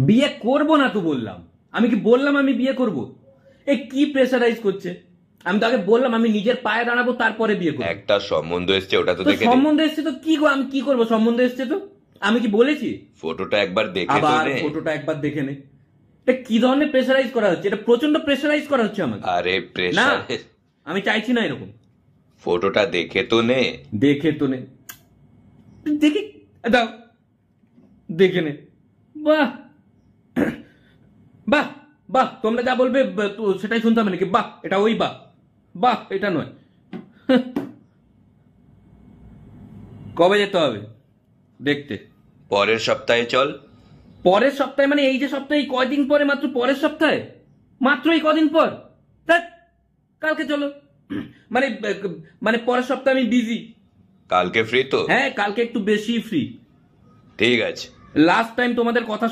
বিয়ে করব না তো বললাম। আমি কি বললাম আমি বিয়ে করব? এ কি প্রেসারাইজ করছে? আমি তো আগে বললাম আমি নিজের পায়ে দাঁড়াবো তারপরে বিয়ে করবো। একটা সম্বন্ধ এসছে, ওটা তো তো দেখে নে। সম্বন্ধ এসছে তো কি গো, আমি কি করবো? সম্বন্ধ এসছে তো আমি কি বলেছি? ফটোটা একবার দেখে তো আবার নে। ফটোটা একবার দেখে নে। এটা কি ধরনের প্রেসারাইজ করা হচ্ছে? এটা প্রচন্ড প্রেসারাইজ করা হচ্ছে আমাকে। আরে না, প্রেশার। আমি চাইছি না এরকম। ফটোটা দেখে তো নে। দেখে তো নে, দেখে দাও, দেখে নে। বাহ বাহ বাহ, তোমরা যা বলবে তো সেটাই শুনতে হবে নাকি? বাহ, এটা ওই বাহ, বাহ এটা নয়। কবে যেতে হবে দেখতে? পরের সপ্তাহে চল। পরের সপ্তাহে মানে এই যে সপ্তাহে কয়দিন পরে? মাত্র পরের সপ্তাহে? মাত্র এই কদিন পর? ধ্যাৎ, কালকে চলো। মানে মানে পরের সপ্তাহে আমি বিজি। কালকে ফ্রি তো? হ্যাঁ, কালকে একটু বেশি ফ্রি। ঠিক আছে। লাস্ট টাইম তোমাদের কথা